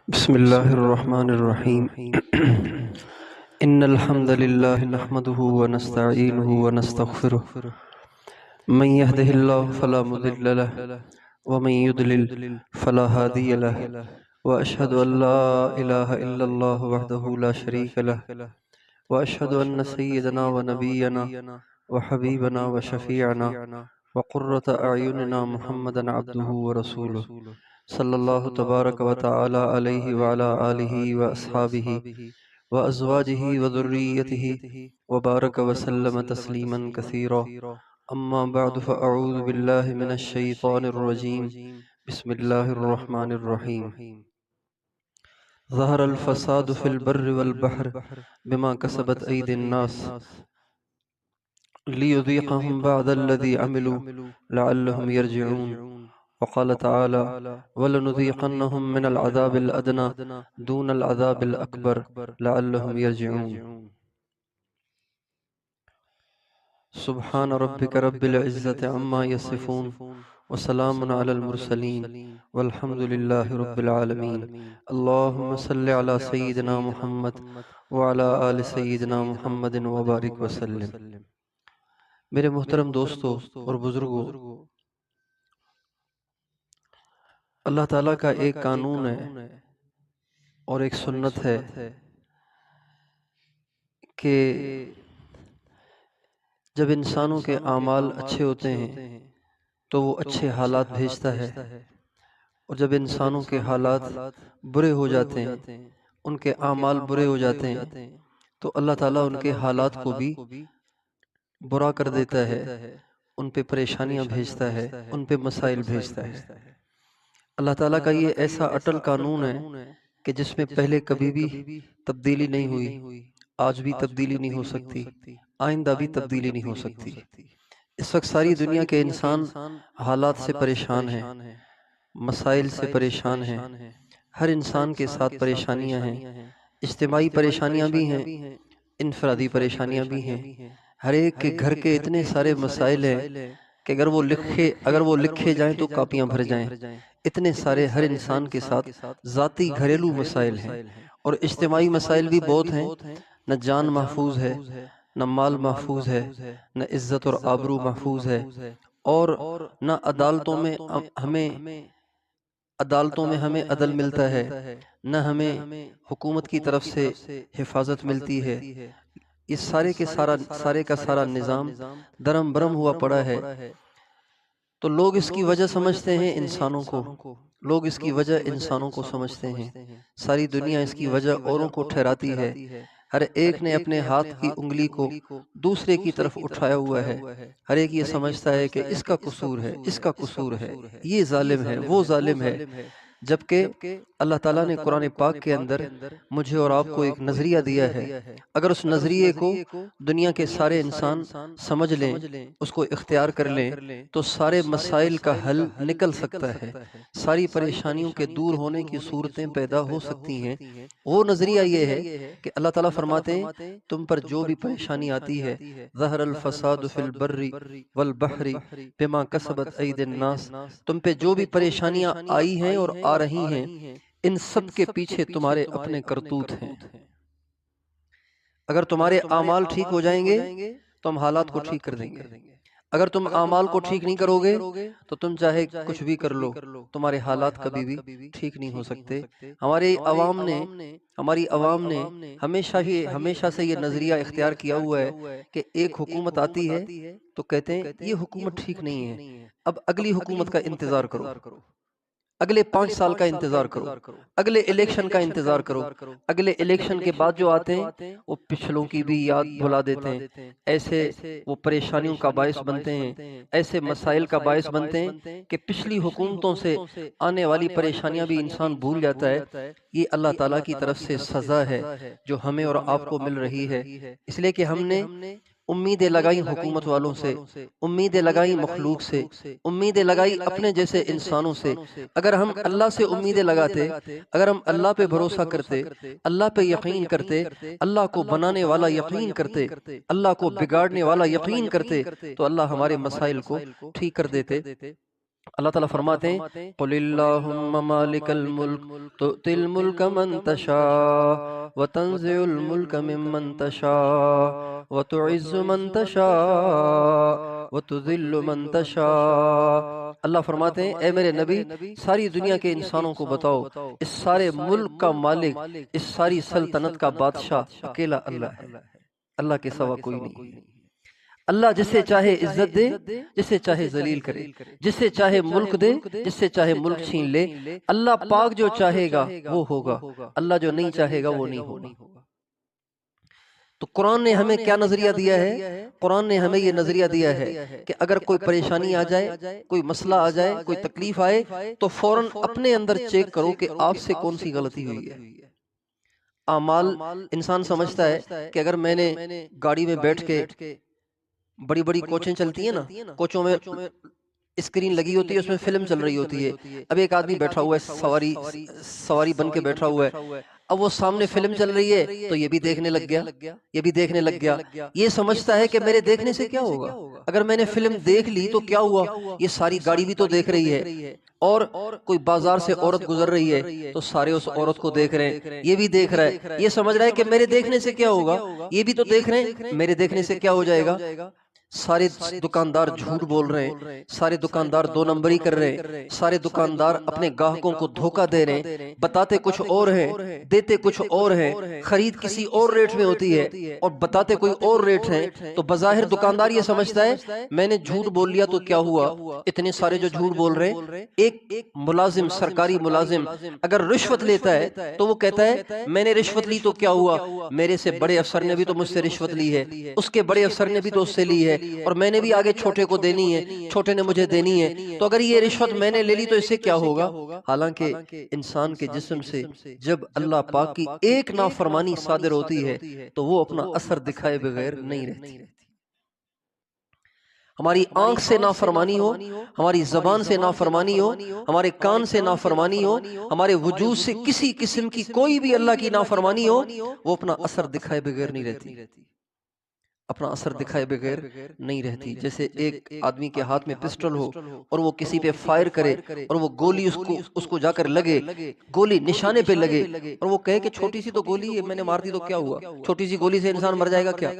بسم الله الرحمن الرحيم إن الحمد لله نحمده ونستعينه ونستغفره من يهده الله فلا مضل له ومن يضلل فلا هادي له وأشهد أن لا إله إلا الله وحده لا شريك له وأشهد أن سيدنا ونبينا وحبيبنا وشفيعنا وقرة أعيننا محمدا عبده ورسوله صلی اللہ تبارک و تعالی علیہ وعلا آلہ واصحابہ وازواجہ وذریتہ وبارک وسلم تسلیما کثیرا اما بعد فاعوذ باللہ من الشیطان الرجیم بسم اللہ الرحمن الرحیم ظہر الفساد فی البر والبحر بما کسبت ایدی الناس لیذیقہم بعد الذی عملوا لعلہم یرجعون وقال تعالى وَلَنُذِيقَنَّهُم مِّنَ الْعَذَابِ الْأَدْنَى دُونَ الْعَذَابِ الْأَكْبَرِ لَعَلَّهُمْ يَرْجِعُونَ سبحان ربك رب العزة عما يصفون وسلام على المرسلين والحمد لله رب العالمين اللهم صل على سيدنا محمد وعلى آل سيدنا محمد وبارك وسلم۔ میرے محترم دوستو اور بزرگوں، اللہ تعالیٰ کا ایک قانون ہے اور ایک سنت ہے کہ جب انسانوں کے اعمال اچھے ہوتے ہیں تو وہ اچھے حالات بھیجتا ہے، اور جب انسانوں کے حالات برے ہو جاتے ہیں، ان کے اعمال برے ہو جاتے ہیں، تو اللہ تعالیٰ ان کے حالات کو بھی برا کر دیتا ہے، ان پہ پریشانیاں بھیجتا ہے، ان پہ مسائل بھیجتا ہے۔ اللہ تعالیٰ کا یہ ایسا اٹل قانون ہے کہ جس میں پہلے کبھی بھی تبدیلی نہیں ہوئی، آج بھی تبدیلی نہیں ہو سکتی، آئندہ بھی تبدیلی نہیں ہو سکتی۔ اس وقت ساری دنیا کے انسان حالات سے پریشان ہیں، مسائل سے پریشان ہیں، ہر انسان کے ساتھ پریشانیاں ہیں، اجتماعی پریشانیاں بھی ہیں، انفرادی پریشانیاں بھی ہیں۔ ہر ایک کے گھر کے اتنے سارے مسائل ہیں کہ اگر وہ لکھے جائیں تو کاپیاں بھر جائیں۔ اتنے سارے ہر انسان کے ساتھ ذاتی گھریلو مسائل ہیں، اور اجتماعی مسائل بھی بہت ہیں۔ نہ جان محفوظ ہے، نہ مال محفوظ ہے، نہ عزت اور آبرو محفوظ ہے، اور نہ عدالتوں میں ہمیں عدل ملتا ہے، نہ ہمیں حکومت کی طرف سے حفاظت ملتی ہے۔ یہ سارے کا سارا نظام درم برم ہوا پڑا ہے۔ تو لوگ اس کی وجہ سمجھتے ہیں انسانوں کو سمجھتے ہیں، ساری دنیا اس کی وجہ اوروں کو ٹھہراتی ہے۔ ہر ایک نے اپنے ہاتھ کی انگلی کو دوسرے کی طرف اٹھایا ہوا ہے، ہر ایک یہ سمجھتا ہے کہ اس کا قصور ہے، یہ ظالم ہے، وہ ظالم ہے، جبکہ اللہ تعالیٰ نے قرآن پاک کے اندر مجھے اور آپ کو ایک نظریہ دیا ہے۔ اگر اس نظریے کو دنیا کے سارے انسان سمجھ لیں، اس کو اختیار کر لیں، تو سارے مسائل کا حل نکل سکتا ہے، ساری پریشانیوں کے دور ہونے کی صورتیں پیدا ہو سکتی ہیں۔ وہ نظریہ یہ ہے کہ اللہ تعالیٰ فرماتے ہیں تم پر جو بھی پریشانی آتی ہے، ظہر الفساد فی البر والبحر بما کسبت ایدی الناس، تم پہ جو بھی پریشانیاں آئی ہیں اور آ رہی ہیں، ان سب کے پیچھے تمہارے اپنے کرتوت ہیں۔ اگر تمہارے اعمال ٹھیک ہو جائیں گے تو ہم حالات کو ٹھیک کر دیں گے، اگر تم اعمال کو ٹھیک نہیں کرو گے تو تم چاہے کچھ بھی کر لو، تمہارے حالات کبھی بھی ٹھیک نہیں ہو سکتے۔ ہماری عوام نے ہمیشہ سے یہ نظریہ اختیار کیا ہوا ہے کہ ایک حکومت آتی ہے تو کہتے ہیں یہ حکومت ٹھیک نہیں ہے، اب اگلی حکومت کا انتظار کرو، اگلے 5 سال کا انتظار کرو، اگلے الیکشن کا انتظار کرو۔ اگلے الیکشن کے بعد جو آتے ہیں وہ پچھلوں کی بھی یاد بھلا دیتے ہیں، ایسے وہ پریشانیوں کا باعث بنتے ہیں، ایسے مسائل کا باعث بنتے ہیں کہ پچھلی حکومتوں سے آنے والی پریشانیاں بھی انسان بھول جاتا ہے۔ یہ اللہ تعالیٰ کی طرف سے سزا ہے جو ہمیں اور آپ کو مل رہی ہے، اس لیے کہ ہم نے امیدیں لگائی حکومت والوں سے، امیدیں لگائی مخلوق سے، امیدیں لگائی اپنے جیسے انسانوں سے۔ اگر ہم اللہ سے امیدیں لگاتے، اگر ہم اللہ پہ بھروسہ کرتے، اللہ پہ یقین کرتے، اللہ کو بنانے والا یقین کرتے، اللہ کو بگاڑنے والا یقین کرتے، تو اللہ ہمارے مسائل کو ٹھیک کر دیتے۔ اللہ تعالیٰ فرماتے ہیں قُلِ اللَّهُمَّ مَالِكَ الْمُلْكِ تُؤْتِي الْمُلْكَ مَنْ تَشَاءُ وَتَنزِعُ الْمُلْكَ مِمَّنْ تَشَاءُ وَتُعِزُّ مَنْ تَشَاءُ وَتُذِلُّ مَنْ تَشَاءُ۔ اللہ فرماتے ہیں اے میرے نبی ساری دنیا کے انسانوں کو بتاؤ اس سارے ملک کا مالک، اس ساری سلطنت کا بادشاہ اکیلا اللہ ہے، اللہ کے سوا کوئی نہیں ہے۔ اللہ جسے چاہے عزت دے، جسے چاہے ذلیل کرے، جسے چاہے ملک دے، جسے چاہے ملک چھین لے۔ اللہ پاک جو چاہے گا وہ ہوگا، اللہ جو نہیں چاہے گا وہ نہیں ہوگا۔ تو قرآن نے ہمیں کیا نظریہ دیا ہے؟ قرآن نے ہمیں یہ نظریہ دیا ہے کہ اگر کوئی پریشانی آ جائے، کوئی مسئلہ آ جائے، کوئی تکلیف آئے تو فوراً اپنے اندر چیک کرو کہ آپ سے کون سی غلطی ہوئی ہے۔ اعمال انسان سمجھتا ہے کہ اگر میں نے گاڑی میں بیٹھ کے، بڑی بڑی کوچیں چلتی ہیں نا، کوچوں میں اسکرین لگی ہوتی ہے، اس میں فلم چل رہی ہوتی ہے، اب ایک آدمی بیٹھا ہوا ہے، سواری بن کے بیٹھا ہوا ہے، اب وہ سامنے فلم چل رہی ہے تو یہ بھی دیکھنے لگ گیا، یہ بھی دیکھنے لگ گیا، یہ سمجھتا ہے کہ میرے دیکھنے سے کیا ہوگا، اگر میں نے فلم دیکھ لی تو کیا ہوا، یہ ساری گاڑی بھی تو دیکھ رہی ہے، اور کوئی بازار سے عورت گزر رہی ہے تو سارے اس عورت کو دیکھ رہے ہیں، یہ بھی دیکھ رہا ہے، یہ سمجھ رہا ہے کہ میرے دیکھنے سے کیا ہوگا، یہ بھی تو دیکھ رہے ہیں، میرے دیکھنے سے کیا ہو جائے گا۔ سارے دکاندار جھوٹ بول رہے ہیں، سارے دکاندار دو نمبری کر رہے ہیں، سارے دکاندار اپنے گاہکوں کو دھوکہ دے رہے ہیں، بتاتے کچھ اور ہیں، دیتے کچھ اور ہیں، خرید کسی اور ریٹ میں ہوتی ہے اور بتاتے کوئی اور ریٹ ہیں، تو بظاہر دکاندار یہ سمجھتا ہے میں نے جھوٹ بول لیا تو کیا ہوا، اتنے سارے جو جھوٹ بول رہے ہیں۔ ایک ملازم، سرکاری ملازم اگر رشوت لیتا ہے تو وہ کہتا ہے میں نے رشوت لی تو کیا ہوا، میرے سے بڑے افسر نے بھی تو مجھ سے رشوت لی ہے، اس کے بڑے افسر نے بھی تو اس سے لی ہے، اور میں نے بھی آگے چھوٹے کو دینی ہے، چھوٹے نے مجھے دینی ہے، تو اگر یہ رشوت میں نے لے لی تو اس سے کیا ہوگا۔ حالانکہ انسان کے جسم سے جب اللہ پاک کی ایک نافرمانی صادر ہوتی ہے تو وہ اپنا اثر دکھائے بغیر نہیں رہتی۔ ہماری آنکھ سے نافرمانی ہو، ہماری زبان سے نافرمانی ہو، ہمارے کان سے نافرمانی ہو، ہمارے وجود سے کسی قسم کی کوئی بھی اللہ کی نافرمانی ہو، وہ اپنا اثر دکھائے بغیر نہیں رہتی، اپنا اثر دکھائے بغیر نہیں رہتی۔ جیسے ایک آدمی کے ہاتھ میں پسٹل ہو اور وہ کسی پہ فائر کرے اور وہ گولی اس کو جا کر لگے، گولی نشانے پہ لگے اور وہ کہے کہ چھوٹی سی تو گولی ہے، میں نے مار دی تو کیا ہوا، چھوٹی سی گولی سے انسان مر جائے گا کیا،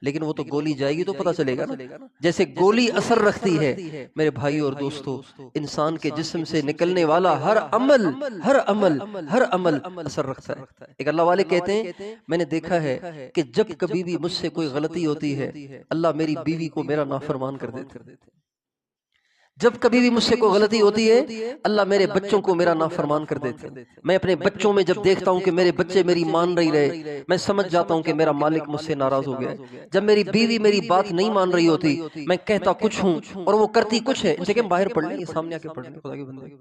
لیکن وہ تو گولی جائے گی تو پتہ چلے گا نا۔ جیسے گولی اثر رکھتی ہے میرے بھائی اور دوستو، انسان کے جسم سے نکلنے والا ہر عمل ہر عمل ہر عمل اثر رکھتا ہے۔ ایک اللہ والے کہتے ہیں میں نے دیکھا ہے کہ جب کبھی بھی مجھ سے کوئی غلطی ہوتی ہے اللہ میری بیوی کو میرا نافرمان کر دیتے ہیں، جب کبھی بھی مجھ سے کوئی غلطی ہوتی ہے اللہ میرے بچوں کو میرا نافرمان کر دیتے ہیں۔ میں اپنے بچوں میں جب دیکھتا ہوں کہ میرے بچے میری مان نہیں رہے، میں سمجھ جاتا ہوں کہ میرا مالک مجھ سے ناراض ہو گیا ہے۔ جب میری بیوی میری بات نہیں مان رہی ہوتی، میں کہتا کچھ ہوں اور وہ کرتی کچھ ہے، ان سے کہ باہر پڑھ لیں، یہ سامنے آ کے پڑھ لیں، خدا کے بندے۔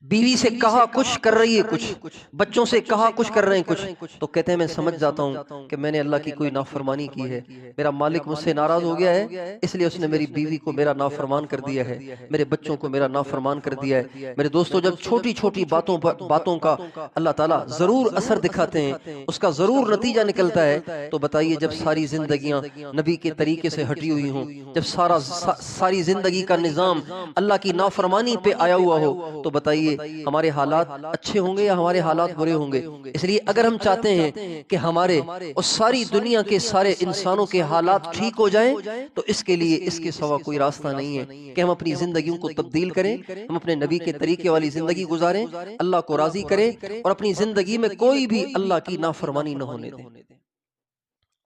بیوی سے کہا کچھ کر رہی ہے کچھ، بچوں سے کہا کچھ کر رہے ہیں کچھ، تو کہتے ہیں میں سمجھ جاتا ہوں کہ میں نے اللہ کی کوئی نافرمانی کی ہے، میرا مالک مجھ سے ناراض ہو گیا ہے، اس لیے اس نے میری بیوی کو میرا نافرمان کر دیا ہے، میرے بچوں کو میرا نافرمان کر دیا ہے۔ میرے دوستو جب چھوٹی چھوٹی باتوں کا اللہ تعالیٰ ضرور اثر دکھاتے ہیں، اس کا ضرور نتیجہ نکلتا ہے، تو بتائیے جب ساری زندگیاں نبی کے طریقے سے ہٹی ہوئی ہوں، جب ساری زندگی کا نظام اللہ کی نافرمانی پہ آیا ہوا ہو، تو بتائیے ہمارے حالات اچھے ہوں گے یا ہمارے حالات برے ہوں گے۔ اس لیے اگر ہم چاہتے ہیں کہ ہمارے اور ساری دنیا کے سارے انسانوں کے حالات ٹھیک ہو جائیں، تو اس کے لیے اس کے سوا کوئی راستہ نہیں ہے کہ ہم اپنی زندگیوں کو تبدیل کریں، ہم اپنے نبی کے طریقے والی زندگی گزاریں، اللہ کو راضی کریں اور اپنی زندگی میں کوئی بھی اللہ کی نافرمانی نہ ہونے دیں،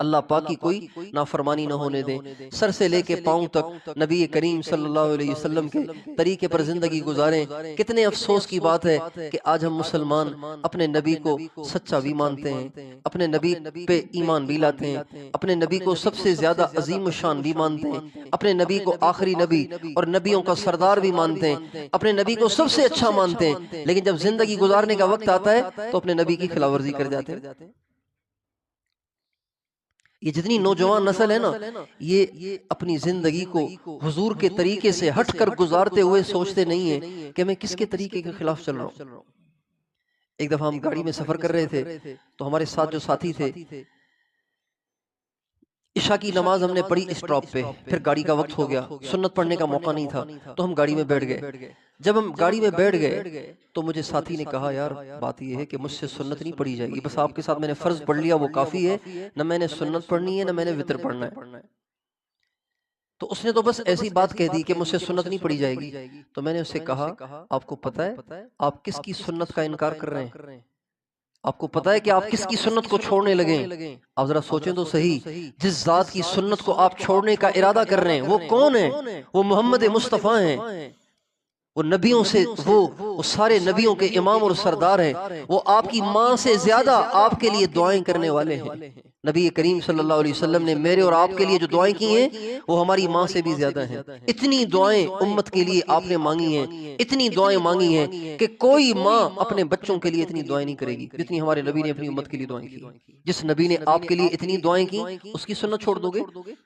اللہ پاک کی کوئی نافرمانی نہ ہونے دیں۔ سر سے لے کے پاؤں تک نبی کریم صلی اللہ علیہ وسلم کے طریقے پر زندگی گزاریں۔ کتنے افسوس کی بات ہے کہ آج ہم مسلمان اپنے نبی کو سچا بھی مانتے ہیں، اپنے نبی پہ ایمان بھی لاتے ہیں، اپنے نبی کو سب سے زیادہ عظیم الشان بھی مانتے ہیں، اپنے نبی کو آخری نبی اور نبیوں کا سردار بھی مانتے ہیں، اپنے نبی کو سب سے اچھا مانتے ہیں، لیکن جب زندگی گزارنے کا وقت آتا ہے تو اپنے نبی کی خلاف ورزی کر جاتے ہیں۔ یہ جتنی نوجوان نسل ہے نا، یہ اپنی زندگی کو حضور کے طریقے سے ہٹ کر گزارتے ہوئے سوچتے نہیں ہیں کہ میں کس کے طریقے کے خلاف چل رہا ہوں۔ ایک دفعہ ہم گاڑی میں سفر کر رہے تھے تو ہمارے ساتھ جو ساتھی تھے، عشاء کی نماز ہم نے پڑھی اسٹاپ پہ، پھر گاڑی کا وقت ہو گیا، سنت پڑھنے کا موقع نہیں تھا تو ہم گاڑی میں بیٹھ گئے۔ جب ہم گاڑی میں بیٹھ گئے تو مجھے ساتھی نے کہا یار بات یہ ہے کہ مجھ سے سنت نہیں پڑھی جائے گی، بس آپ کے ساتھ میں نے فرض پڑھ لیا وہ کافی ہے، نہ میں نے سنت پڑھنی ہے نہ میں نے وتر پڑھنا ہے۔ تو اس نے تو بس ایسی بات کہہ دی کہ مجھ سے سنت نہیں پڑھی جائے گی۔ تو میں نے اس سے کہا آپ کو پتہ ہے آپ کس کی سنت کا انکار کر رہے ہیں؟ آپ کو پتہ ہے کہ آپ کس کی سنت کو چھوڑنے لگیں؟ آپ ذرا سوچیں تو صحیح، جس ذات کی سنت کو آپ چھوڑنے کا ارادہ کر رہے ہیں وہ کون ہے؟ وہ محمد مصطفیٰ ہیں، وہ نبیوں سے وہ سارے نبیوں کے امام اور سردار ہیں، وہ آپ کی ماں سے زیادہ آپ کے لیے دعائیں کرنے والے ہیں۔ نبی کریم صلی اللہ علیہ وسلم نے میرے اور آپ کے لیے جو دعائیں کی ہیں وہ ہماری ماں سے بھی زیادہ ہیں۔ اتنی دعائیں امت کے لیے آپ نے مانگی ہیں، اتنی دعائیں مانگی ہیں کہ کوئی ماں اپنے بچوں کے لیے اتنی دعائیں نہیں کرے گی جتنی ہمارے نبی نے اپنی امت کے لیے دعائیں کی۔ جس نبی نے آپ کے لیے اتنی دعائیں کی اس کی سنت چھوڑ دو گے؟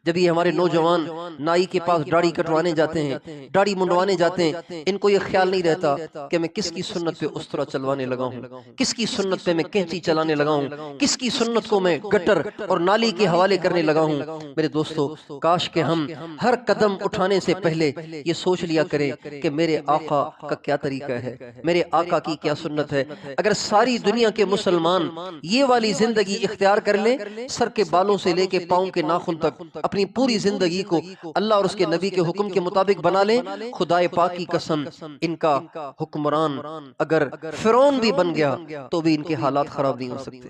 جب یہ ہمارے نوجوان نائی کے پاس داڑھی کٹوانے جاتے ہیں، داڑھی منڈوانے جاتے ہیں، ان کو یہ خیال نہیں رہتا کہ میں کس کی سنت پہ اس طرح چلوانے لگا ہوں، کس کی سنت پہ میں کینچی چلانے لگا ہوں، کس کی سنت کو میں گٹر اور نالی کے حوالے کرنے لگا ہوں۔ میرے دوستو، کاش کہ ہم ہر قدم اٹھانے سے پہلے یہ سوچ لیا کریں کہ میرے آقا کا کیا طریقہ ہے، میرے آقا کی کیا سنت ہے۔ اگر ساری دنیا کے مسلمان یہ والی زندگی اختیار کر لیں، سر کے بالوں سے لے کے پاؤں کے ناخن تک اپنی پوری زندگی کو اللہ اور اس کے نبی کے حکم کے مطابق بنا لیں، خدائے پاک کی قسم ان کا حکمران اگر فرعون بھی بن گیا تو بھی ان کے حالات خراب نہیں ہو سکتے۔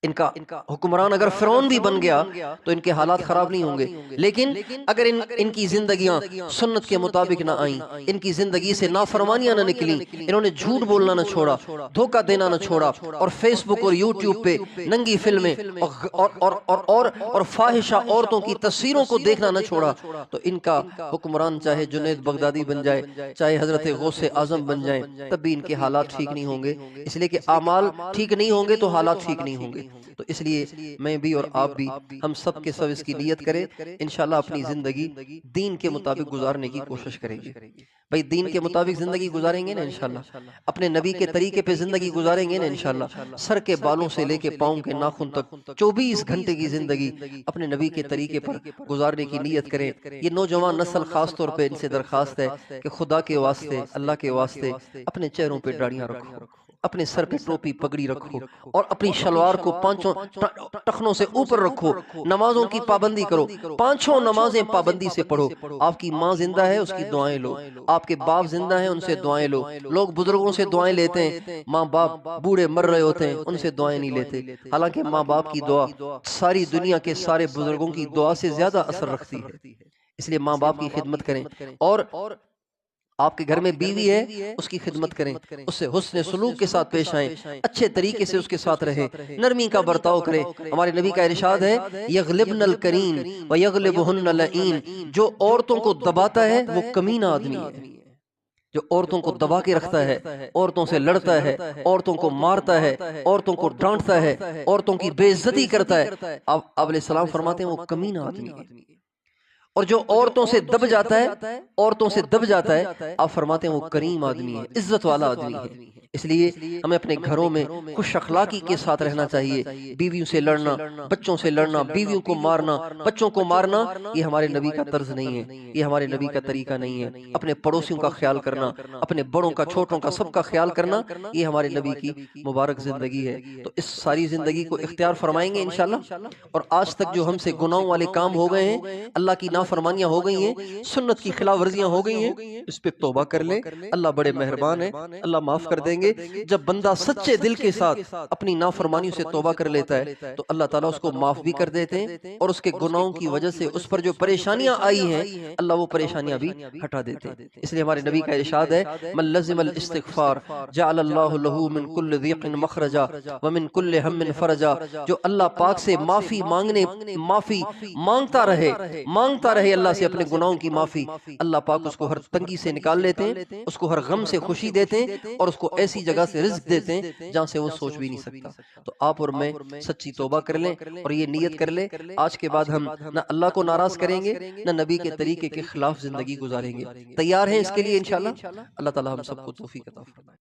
ان کا حکمران اگر فرعون بھی بن گیا تو ان کے حالات خراب نہیں ہوں گے، لیکن اگر ان کی زندگیاں سنت کے مطابق نہ آئیں، ان کی زندگی سے نافرمانیاں نہ نکلیں، انہوں نے جھوٹ بولنا نہ چھوڑا، دھوکہ دینا نہ چھوڑا، اور فیس بک اور یوٹیوب پہ ننگی فلمیں اور فاحشہ عورتوں کی تصویروں کو دیکھنا نہ چھوڑا، تو ان کا حکمران چاہے جنید بغدادی بن جائے، چاہے حضرت غوث اعظم بن جائیں، تب بھی ان کے حالات ٹھیک نہیں ہوں گے، اس لیے کہ اعمال ٹھیک نہیں ہوں گے تو حالات ٹھیک نہیں ہوں گے۔ تو اس لیے میں بھی اور آپ بھی ہم سب کے سب اس کی نیت کریں، انشاءاللہ اپنی زندگی دین کے مطابق گزارنے کی کوشش کریں گے۔ بھئی دین کے مطابق زندگی گزاریں گے نا انشاءاللہ، اپنے نبی کے طریقے پہ زندگی گزاریں گے نا انشاءاللہ، سر کے بالوں سے لے کے پاؤں کے ناخن تک 24 گھنٹے کی زندگی اپنے نبی کے طریقے پر گزارنے کی نیت کریں۔ یہ نوجوان نسل خاص طور پہ ان سے درخواست ہے کہ خدا کے واسطے، اللہ کے واسطے اپنے چہروں پہ داڑیاں رکھو، اپنے سر پہ ٹوپی پگڑی رکھو، اور اپنی شلوار کو پانچوں ٹخنوں سے اوپر رکھو، نمازوں کی پابندی کرو، پانچوں نمازیں پابندی سے پڑھو۔ آپ کی ماں زندہ ہے اس کی دعائیں لو، آپ کے باپ زندہ ہیں ان سے دعائیں لو۔ لوگ بزرگوں سے دعائیں لیتے ہیں، ماں باپ بوڑھے مر رہے ہوتے ہیں ان سے دعائیں نہیں لیتے، حالانکہ ماں باپ کی دعا ساری دنیا کے سارے بزرگوں کی دعا سے زیادہ اثر رکھتی ہے۔ اس لیے ماں باپ کی خدمت کریں، اور آپ کے گھر میں بیوی ہے اس کی خدمت کریں، اس سے حسن سلوک کے ساتھ پیش آئیں، اچھے طریقے سے اس کے ساتھ رہیں، نرمی کا برتاؤ کریں۔ ہمارے نبی کا ارشاد ہے یغلبن الکریم ویغلبہن اللعین، جو عورتوں کو دباتا ہے وہ کمینہ آدمی ہے، جو عورتوں کو دبا کے رکھتا ہے، عورتوں سے لڑتا ہے، عورتوں کو مارتا ہے، عورتوں کو ڈانٹتا ہے، عورتوں کی بے عزتی کرتا ہے، آپ علیہ السلام فرماتے ہیں وہ کمینہ آدمی ہے۔ اور جو عورتوں سے دب جاتا ہے، عورتوں سے دب جاتا ہے، آپ فرماتے ہیں وہ کریم آدمی ہے، عزت والا آدمی ہے۔ اس لیے ہمیں اپنے گھروں میں خوش اخلاقی کے ساتھ رہنا چاہیے۔ بیویوں سے لڑنا، بچوں سے لڑنا، بیویوں کو مارنا، بچوں کو مارنا، یہ ہمارے نبی کا طرز نہیں ہے، یہ ہمارے نبی کا طریقہ نہیں ہے۔ اپنے پڑوسیوں کا خیال کرنا، اپنے بڑوں کا، چھوٹوں کا، سب کا خیال کرنا، یہ ہمارے نبی کی مبارک زندگی ہے۔ تو اس ساری زندگی کو اختیار فرمائیں گے انشاءاللہ، اور آج تک جو ہم سے گناہوں والے کام ہو گئے ہیں، اللہ کی نافرمانیاں ہو گئی ہیں، سنت کی خلاف ورزیاں ہو گئی ہیں، اس پہ توبہ کر لیں، اللہ بڑے مہربان ہے، اللہ معاف کر دیں گے۔ جب بندہ سچے دل کے ساتھ اپنی نافرمانیوں سے توبہ کر لیتا ہے تو اللہ تعالیٰ اس کو معاف بھی کر دیتے ہیں، اور اس کے گناہوں کی وجہ سے اس پر جو پریشانیاں آئی ہیں اللہ وہ پریشانیاں بھی ہٹا دیتے ہیں۔ اس لیے ہمارے نبی کا ارشاد ہے من لزم الاستغفار جعل اللہ لہ من کل ضیق مخرجا ومن کل ہم فرجا، جو اللہ پاک سے معافی مانگتا رہے اللہ سے اپنے گناہوں کی معافی، اللہ پاک اس کو ہر تنگی سے نکال لیتے ہیں، اس کو ہر غم سے خوشی دیتے ہیں، اور اس کو ایسی جگہ سے رزق دیتے ہیں جہاں سے وہ سوچ بھی نہیں سکتا۔ تو آپ اور میں سچی توبہ کر لیں اور یہ نیت کر لیں آج کے بعد ہم نہ اللہ کو ناراض کریں گے نہ نبی کے طریقے کے خلاف زندگی گزاریں گے۔ تیار ہیں اس کے لیے انشاءاللہ؟ اللہ تعالی ہم سب کو توفیق عطا فرمائے۔